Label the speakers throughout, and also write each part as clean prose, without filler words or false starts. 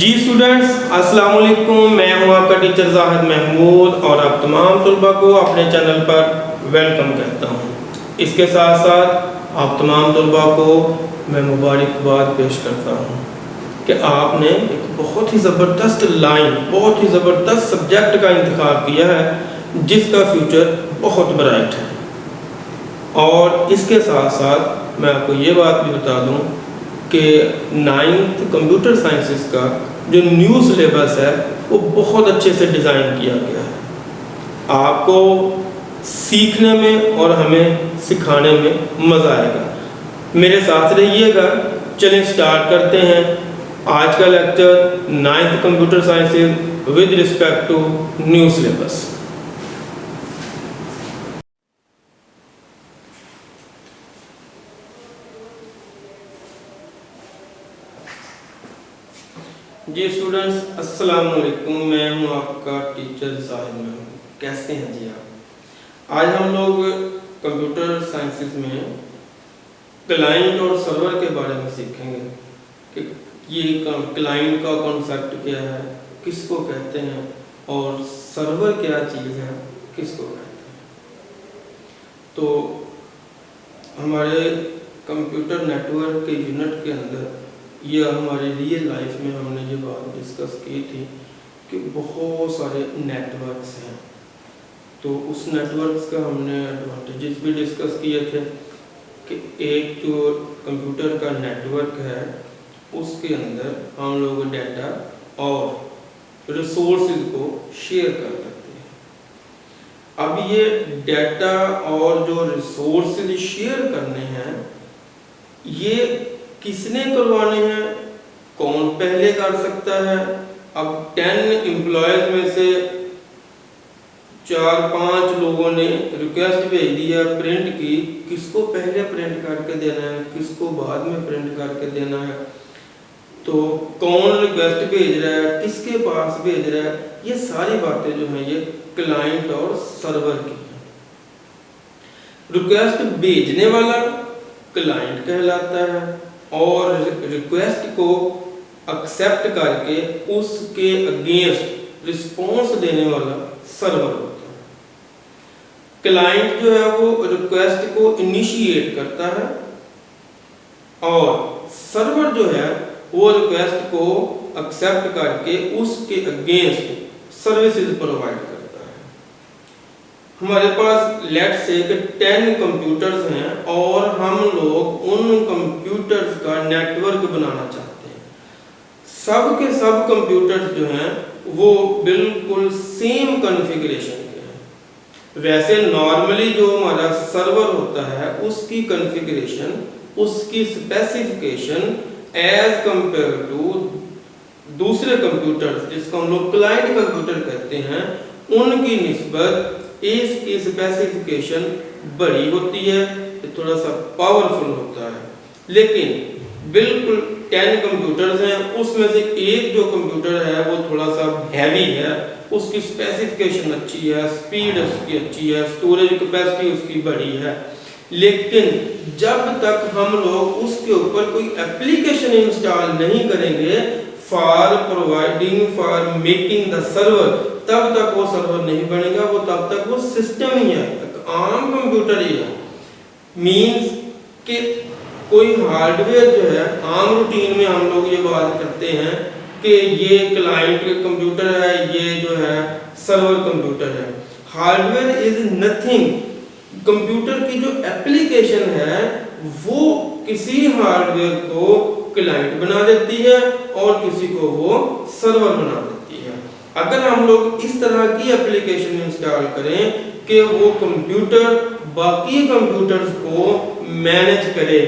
Speaker 1: जी students, अस्सलाम वालेकुम। मैं हूं आपका टीचर जाहिद महमूद और आप तमाम तलबा को अपने चैनल पर वेलकम कहता हूं। इसके साथ साथ आप तमाम तलबा को मैं मुबारकबाद पेश करता हूं कि आपने एक बहुत ही ज़बरदस्त लाइन, बहुत ही ज़बरदस्त सब्जेक्ट का इंतखाब किया है जिसका फ्यूचर बहुत ब्राइट है। और इसके साथ साथ मैं आपको ये बात भी बता दूं कि 9th कंप्यूटर साइंसेस का जो न्यू सिलेबस है वो बहुत अच्छे से डिज़ाइन किया गया है। आपको सीखने में और हमें सिखाने में मज़ा आएगा। मेरे साथ रहिएगा। चलिए स्टार्ट करते हैं आज का lecture 9th computer sciences with respect to new syllabus. जी स्टूडेंट्स, अस्सलाम वालेकुम। मैं हूं आपका टीचर जाहिद महमूद। कैसे हैं जी आप? आज हम लोग कंप्यूटर साइंसेस में क्लाइंट और सर्वर के बारे में सीखेंगे कि ये क्लाइंट का कॉन्सेप्ट क्या है, किसको कहते हैं, और सर्वर क्या चीज़ है, किसको कहते हैं। तो हमारे कंप्यूटर नेटवर्क के यूनिट के अंदर यह हमारे रियल लाइफ में हमने ये बात डिस्कस की थी कि बहुत सारे नेटवर्क्स हैं। तो उस नेटवर्क्स का हमने एडवांटेजेस भी डिस्कस किए थे कि एक जो कंप्यूटर का नेटवर्क है उसके अंदर हम लोग डाटा और रिसोर्सेज को शेयर कर सकते हैं। अब ये डाटा और जो रिसोर्सेज शेयर करने हैं ये किसने करवाने हैं, कौन पहले कर सकता है। अब 10 एम्प्लॉयज में से 4-5 लोगों ने रिक्वेस्ट भेज दिया प्रिंट की, किसको पहले प्रिंट करके देना है, किसको बाद में प्रिंट करके देना है, तो कौन रिक्वेस्ट भेज रहा है, किसके पास भेज रहा है, ये सारी बातें जो हैं ये क्लाइंट और सर्वर की हैं। रिक्वेस्ट भेजने वाला क्लाइंट कहलाता है और रिक्वेस्ट को एक्सेप्ट करके उसके अगेंस्ट रिस्पॉन्स देने वाला सर्वर होता है। क्लाइंट जो है वो रिक्वेस्ट को इनिशिएट करता है और सर्वर जो है वो रिक्वेस्ट को एक्सेप्ट करके उसके अगेंस्ट सर्विसेज प्रोवाइड करता है। हमारे पास लेट्स से 10 कंप्यूटर्स हैं और हम लोग उन कंप्यूटर्स का नेटवर्क बनाना चाहते हैं। सब के सब कंप्यूटर्स जो हैं वो बिल्कुल सेम कॉन्फ़िगरेशन के हैं। वैसे नॉर्मली जो हमारा सर्वर होता है उसकी कॉन्फ़िगरेशन, उसकी स्पेसिफिकेशन एज कंपेयर टू दूसरे कंप्यूटर्स जिसको हम लोग क्लाइंट कंप्यूटर कहते हैं उनकी निस्बत इसकी स्पेसिफिकेशन बड़ी होती है, थोड़ा सा पावरफुल होता है। लेकिन बिल्कुल 10 कंप्यूटर्स हैं, उसमें से एक जो कंप्यूटर है वो थोड़ा सा हैवी है, उसकी स्पेसिफिकेशन अच्छी है, स्पीड उसकी अच्छी है, स्टोरेज कैपेसिटी उसकी बड़ी है। लेकिन जब तक हम लोग उसके ऊपर कोई एप्लीकेशन इंस्टॉल नहीं करेंगे for providing for making the server, तब तक वो सर्वर नहीं बनेगा, वो तब तक वो सिस्टम ही है, आम कंप्यूटर ही है। मींस कि कोई हार्डवेयर जो है, आम रूटीन में हम लोग ये बात करते हैं कि ये क्लाइंट कंप्यूटर है, ये जो है सर्वर कंप्यूटर है। Hardware is nothing. कंप्यूटर की जो एप्लीकेशन है वो किसी हार्डवेयर को क्लाइंट बना देती है और किसी को वो सर्वर बना देती है। अगर हम लोग इस तरह की एप्लीकेशन इंस्टॉल करें कि वो कंप्यूटर बाकी कंप्यूटर्स को मैनेज करे,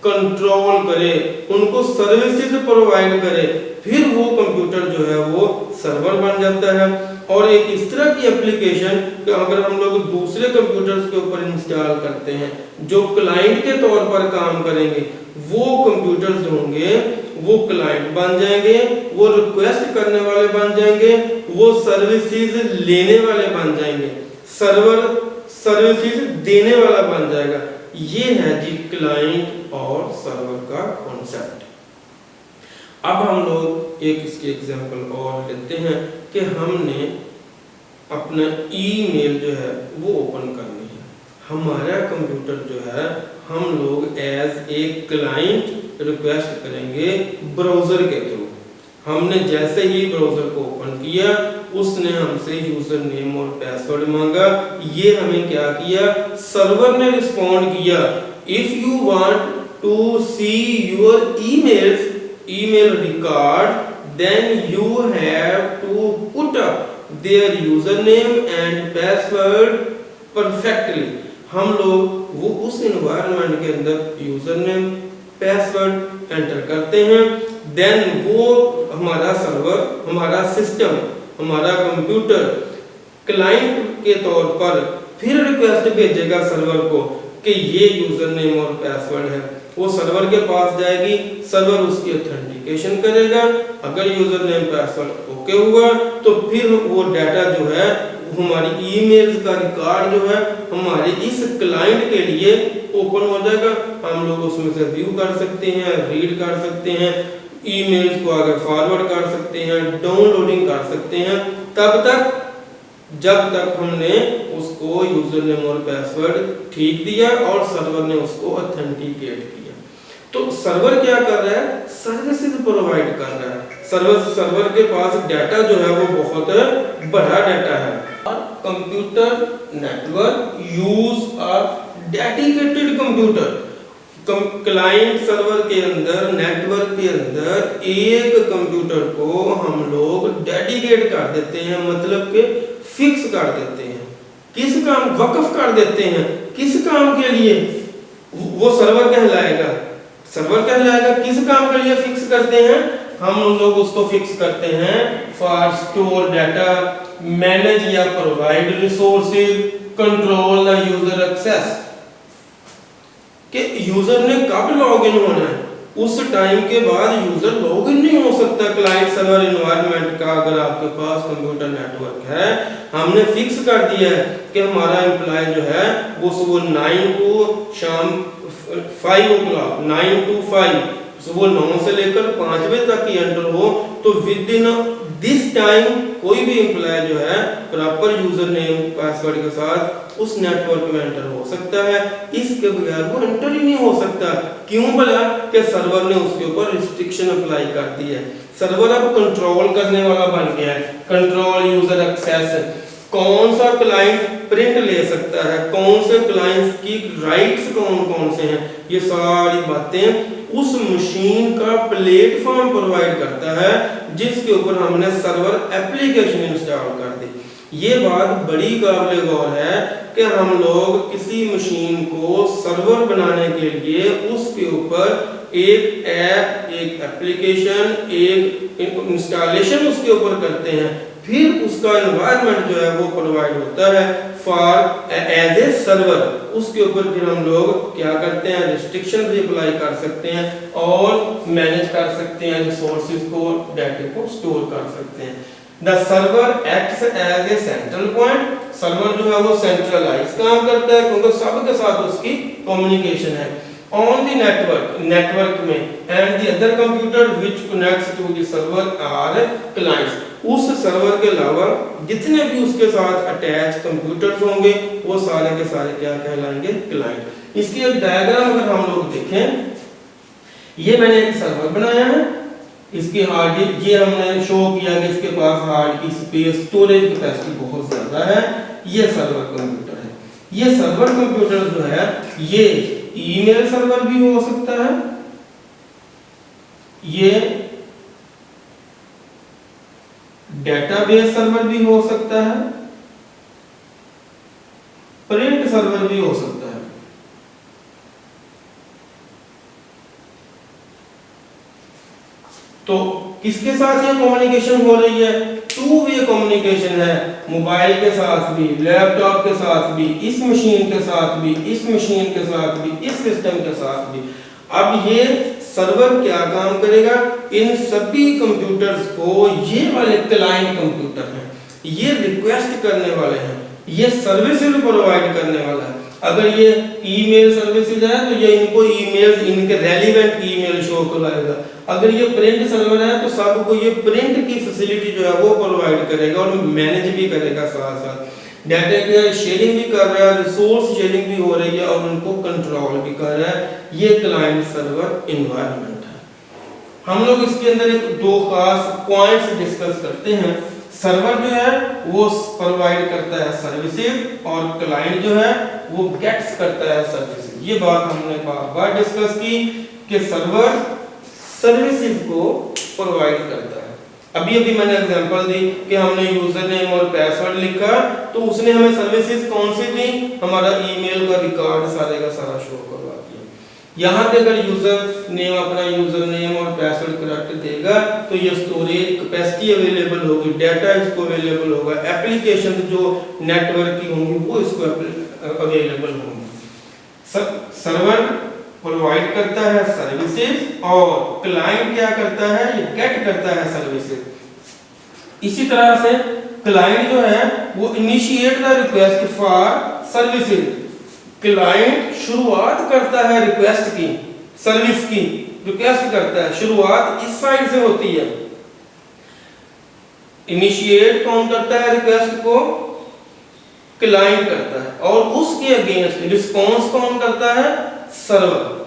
Speaker 1: कंट्रोल करे, उनको सर्विसेज प्रोवाइड करे, फिर वो कंप्यूटर जो है वो सर्वर बन जाता है। और एक इस तरह की एप्लीकेशन कि अगर हम लोग दूसरे कंप्यूटर्स के ऊपर इंस्टॉल करते हैं जो क्लाइंट के तौर पर काम करेंगे, वो कंप्यूटर्स होंगे वो क्लाइंट बन जाएंगे, वो रिक्वेस्ट करने वाले बन जाएंगे, वो सर्विसेज लेने वाले बन जाएंगे, सर्वर सर्विसेज देने वाला बन जाएगा। ये है जी क्लाइंट और सर्वर का कॉन्सेप्ट। अब हम लोग एक इसकी एग्जांपल और लेते हैं कि हमने अपना ईमेल जो है वो ओपन करनी है। हमारा कंप्यूटर जो है हम लोग एज ए क्लाइंट रिक्वेस्ट करेंगे ब्राउज़र के थ्रू। हमने जैसे ही ब्राउज़र को ओपन किया उसने हमसे यूज़र नेम और पासवर्ड मांगा। ये हमें क्या किया, सर्वर ने रिस्पॉन्ड किया, if you want to see your email record then you have to put up their username and password perfectly। हम लोग वो उस एनवायरनमेंट के अंदर यूजर नेम पासवर्ड एंटर करते हैं, देन वो हमारा सर्वर, हमारा सिस्टम, हमारा कंप्यूटर क्लाइंट के तौर पर फिर रिक्वेस्ट भेजेगा सर्वर को कि ये यूजर नेम और पासवर्ड है। वो सर्वर के पास जाएगी, सर्वर उसकी ऑथेंटिकेशन करेगा। अगर यूजर नेम पासवर्ड ओके हुआ तो फिर वो डाटा जो है हमारी ईमेल्स का रिकॉर्ड जो है हमारे इस क्लाइंट के लिए ओपन हो जाएगा। हम लोग उसमें से व्यू कर सकते हैं, रीड कर सकते हैं, ईमेल्स को आगे फॉरवर्ड कर सकते हैं, डाउनलोडिंग कर सकते हैं, तब तक जब तक हमने उसको यूजर नेम और पासवर्ड ठीक दिया और सर्वर ने उसको ऑथेंटिकेट किया। तो सर्वर क्या कर रहा है, सर्विसेज प्रोवाइड कर रहा है। सर्वर के पास डाटा जो है वो बहुत बड़ा डाटा है। और computer network use a dedicated computer, client server के अंदर, नेटवर्क के अंदर एक कंप्यूटर को हम लोग डेडिकेट कर देते हैं, मतलब कि फिक्स कर देते हैं। किस काम, वक्फ कर देते हैं, किस काम के लिए, वो सर्वर कहलाएगा। सर्वर कहलाएगा किस काम के लिए फिक्स करते हैं, हम लोग उसको फिक्स करते हैं फॉर स्टोर डाटा, मैनेज या provide resources, control the user access. कि यूजर ने कब लॉग इन होना है, उस टाइम के बाद यूजर लॉग इन नहीं हो सकता क्लाइंट सर्वर एनवायरनमेंट का। अगर आपके पास कंप्यूटर नेटवर्क है, हमने फिक्स कर दिया है कि हमारा एम्प्लॉय जो है वो सुबह 9 टू शाम 5 o'clock, 9 to 5, सुबह 9 से लेकर 5 बजे तक ही एंटर हो, तो विद इन दिस टाइम कोई भी एम्प्लॉय जो है प्रॉपर यूजर नेम पासवर्ड के साथ उस नेटवर्क में एंटर हो सकता है। इसके बगैर वो एंटर ही नहीं हो सकता। क्यों बोला कि सर्वर ने उसके ऊपर रिस्ट्रिक्शन अप्लाई कर दी है। सर्वर अब कंट्रोल करने वाला बन गया है, कंट्रोल यूजर एक्सेस। कौन सा क्लाइंट प्रिंट ले सकता है, कौन से क्लाइंट्स की राइट्स कौन कौन से हैं, ये सारी बातें उस मशीन का प्लेटफॉर्म प्रोवाइड करता है जिसके ऊपर हमने सर्वर एप्लीकेशन इंस्टॉल कर दी। ये बात बड़ी काबिल गौर है कि हम लोग किसी मशीन को सर्वर बनाने के लिए उसके ऊपर एक ऐप, एक एप्लीकेशन, एक इंस्टॉलेशन उसके ऊपर करते हैं, फिर उसका एनवायरनमेंट जो है वो प्रोवाइड होता है फॉर एज ए सर्वर। उसके ऊपर फिर हम लोग क्या करते हैं, रिस्ट्रिक्शन भी अप्लाई कर सकते हैं और मैनेज कर सकते हैं, रिसोर्सेज को, डाटा को स्टोर कर सकते हैं। The server acts as a central point. Server जो है वो सेंट्रलाइज काम करता है क्योंकि सबके साथ उसकी कम्युनिकेशन है। ऑन द नेटवर्क में and the other computer which connects to the server are clients. उस सर्वर के अलावा जितने भी उसके साथ अटैच कंप्यूटर्स होंगे वो सारे के सारे क्या कहलाएंगे, क्लाइंट। इसकी एक डायग्राम अगर हम लोग देखें, ये मैंने एक सर्वर बनाया है, इसकी हार्ड डिस्क, ये हमने शो किया कि इसके पास हार्ड की स्पेस, स्टोरेज कैपेसिटी बहुत ज्यादा है। ये सर्वर कंप्यूटर है। ये सर्वर कंप्यूटर जो है ये ईमेल सर्वर भी हो सकता है, ये डेटाबेस सर्वर भी हो सकता है, प्रिंट सर्वर भी हो सकता है। तो किसके साथ ये कम्युनिकेशन हो रही है, टू वे कम्युनिकेशन है, मोबाइल के साथ भी, लैपटॉप के साथ भी, इस मशीन के साथ भी, इस मशीन के साथ भी, इस सिस्टम के साथ भी। अब ये सर्वर क्या काम करेगा, इन सभी कंप्यूटर्स को, ये वाले क्लाइंट कंप्यूटर हैं, ये रिक्वेस्ट करने वाले हैं, ये सर्विसेज प्रोवाइड करने वाला है। अगर ये ईमेल सर्विसेज है तो ये इनको ईमेल्स, इनके रेलिवेंट ईमेल शो करवाएगा। अगर ये प्रिंट सर्वर है तो सबको ये प्रिंट की फैसिलिटी जो है वो प्रोवाइड करेगा और मैनेज भी करेगा, साथ साथ डाटा की शेयरिंग भी कर रहा है, रिसोर्स शेयरिंग भी हो रही है और उनको कंट्रोल भी कर रहा है। ये क्लाइंट सर्वर एनवायरनमेंट है। हम लोग इसके अंदर एक दो खास पॉइंट्स डिस्कस करते हैं। सर्वर जो है वो प्रोवाइड करता है सर्विसेज और क्लाइंट जो है वो गेट्स करता है सर्विसेज। ये बात हमने बार-बार डिस्कस की कि सर्वर सर्विसेज को प्रोवाइड करता है। अभी अभी मैंने एग्जांपल दी कि हमने यूजर नेम और पासवर्ड लिखा तो उसने हमें सर्विसेज कौन सी दी, हमारा ईमेल का रिकॉर्ड सारे का सारा शो करवा दिया। यहाँ पे अगर यूजर नेम अपना यूजर नेम और पासवर्ड करेक्ट देगा तो ये स्टोरेज कैपेसिटी अवेलेबल होगी, डाटा इसको अवेलेबल होगा, एप्लीकेशन जो नेटवर्क की होंगी वो इसको अवेलेबल होंगी। सर्वर प्रोवाइड करता है सर्विसेज और क्लाइंट क्या करता है, ये गेट करता है सर्विसेज। इसी तरह से क्लाइंट जो है वो initiate the request for services. Client शुरुआत करता है रिक्वेस्ट की, सर्विस की रिक्वेस्ट करता है, शुरुआत इस साइड से होती है। इनिशिएट कौन करता है रिक्वेस्ट को, क्लाइंट करता है और उसके अगेंस्ट रिस्पांस कौन करता है, server.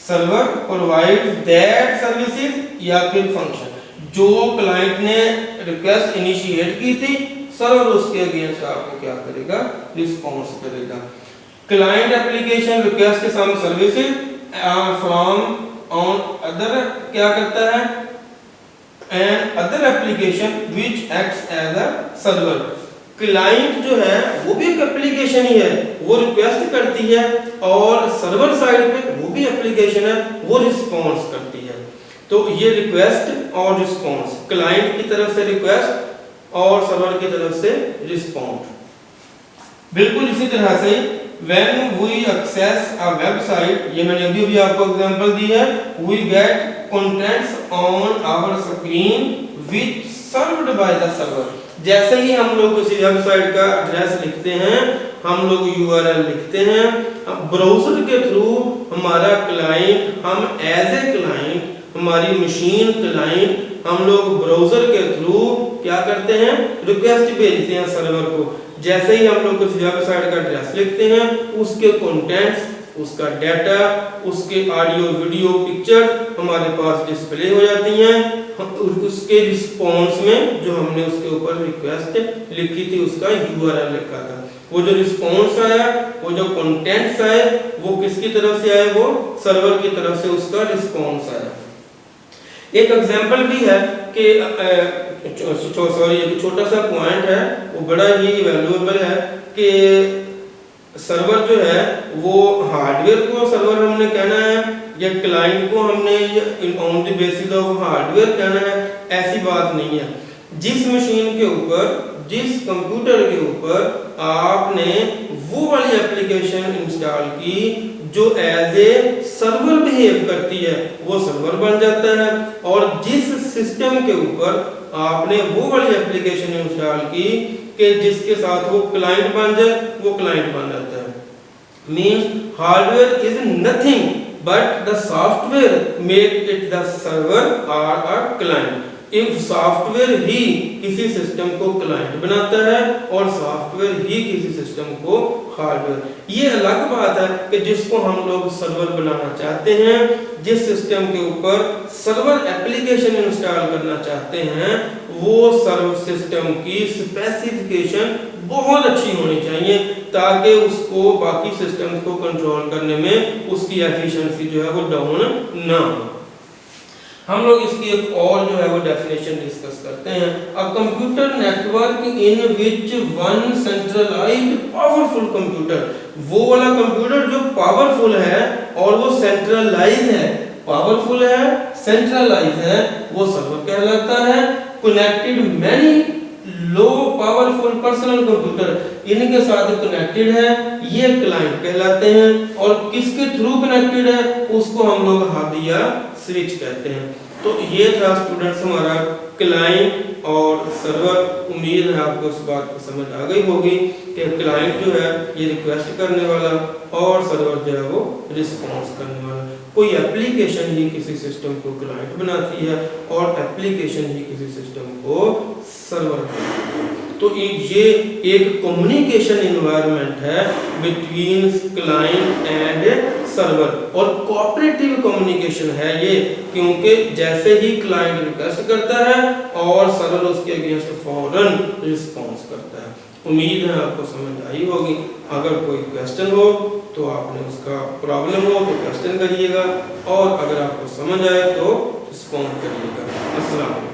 Speaker 1: Server provide that services या फिर फंक्शन। जो क्लाइंट ने रिक्वेस्ट इनिशिएट की थी, सर्वर उसके अगेंस्ट आपको क्या करेगा, रिस्पांस करेगा। Client application request some services from on other क्या करता है, and other application which acts as a server. Client जो है वो भी एक एप्लीकेशन ही है, वो रिक्वेस्ट करती है और सर्वर साइड पे वो भी एप्लीकेशन है, वो रिस्पांस करती है। तो ये रिक्वेस्ट और रिस्पांस, क्लाइंट की तरफ से रिक्वेस्ट और सर्वर की तरफ से रिस्पांस। बिल्कुल इसी तरह से when we access a website, ये मैंने अभी भी आपको एग्जांपल दी है, we get contents on our screen which served by the server। जैसे ही हम लोग किसी वेबसाइट का एड्रेस लिखते हैं, हम लोग यूआरएल लिखते हैं, ब्राउज़र के थ्रू हमारा क्लाइंट, हम एज ए क्लाइंट, हमारी मशीन क्लाइंट, हम लोग ब्राउज़र के थ्रू क्या करते हैं, रिक्वेस्ट भेजते हैं सर्वर को। जैसे ही हम लोग किसी वेबसाइट का एड्रेस लिखते हैं, उसके कंटेंट्स, उसका डाटा, उसके ऑडियो वीडियो पिक्चर हमारे पास डिस्प्ले हो जाती हैं। उसके रिस्पांस में जो हमने उसके ऊपर रिक्वेस्ट लिखी थी उसका यूआरएल लिखा था, वो जो रिस्पांस आया, वो जो कंटेंट्स आए, वो किसकी तरफ से आए, वो सर्वर की तरफ से उसका रिस्पांस आया। एक एग्जांपल भी है कि एक छोटा सा पॉइंट है, वो बड़ा ही वैल्यूएबल है कि सर्वर जो है वो हार्डवेयर को सर्वर हमने कहना है या क्लाइंट को हमने on the basis of hardware कहना है, ऐसी बात नहीं है। जिस मशीन के ऊपर, जिस कंप्यूटर के ऊपर आपने वो वाली एप्लीकेशन इंस्टॉल की जो एज ए सर्वर बिहेव करती है, वो सर्वर बन जाता है। और जिस सिस्टम के ऊपर आपने वो वाली एप्लीकेशन इंस्टॉल की कि जिसके साथ वो क्लाइंट बन जाए, वो क्लाइंट बन जाता है। Means hardware is nothing but the software make it the server और अ क्लाइंट। एक सॉफ्टवेयर ही किसी सिस्टम को क्लाइंट बनाता है और सॉफ्टवेयर ही किसी सिस्टम को हार्डवेयर। ये अलग बात है कि जिसको हम लोग सर्वर बनाना चाहते हैं, जिस सिस्टम के ऊपर सर्वर एप्लीकेशन इंस्टॉल करना चाहते हैं, वो सर्वर सिस्टम की स्पेसिफिकेशन बहुत अच्छी होनी चाहिए ताकि उसको बाकी सिस्टम्स को कंट्रोल करने में उसकी एफिशिएंसी जो है वो डाउन ना हो। हम लोग इसकी एक और जो है वो डेफिनेशन डिस्कस करते हैं। A computer network in which one centralised powerful computer, वो वाला कंप्यूटर जो पावरफुल है और वो सेंट्रलाइज है, पावरफुल है, सेंट्रलाइज है, वो सर्वर कहलाता है। कनेक्टेड मैनी लो पावरफुल पर्सनल कंप्यूटर, इनके साथ कनेक्टेड है, ये क्लाइंट कहलाते हैं। और किसके थ्रू कनेक्टेड है, उसको हम लोग हब या स्विच कहते हैं। तो ये था स्टूडेंट्स हमारा क्लाइंट और सर्वर। उम्मीद है आपको इस बात की समझ आ गई होगी कि क्लाइंट जो है ये रिक्वेस्ट करने वाला और सर्वर जो है वो रिस्पॉन्स करने वाला। कोई एप्लीकेशन ही किसी सिस्टम को क्लाइंट बनाती है और एप्लीकेशन ही किसी सिस्टम को सर्वर बनाती है। तो ये एक कम्युनिकेशन एनवायरनमेंट है बिटवीन क्लाइंट एंड सर्वर, और कोऑपरेटिव कम्युनिकेशन है ये, क्योंकि जैसे ही क्लाइंट रिक्वेस्ट करता है और सर्वर उसके अगेंस्ट फौरन रिस्पॉन्स करता है। उम्मीद है आपको समझ आई होगी। अगर कोई क्वेश्चन हो तो आपने उसका प्रॉब्लम हो तो क्वेश्चन करिएगा, और अगर आपको समझ आए तो रिस्पॉन्ड करिएगा। अस्सलाम वालेकुम।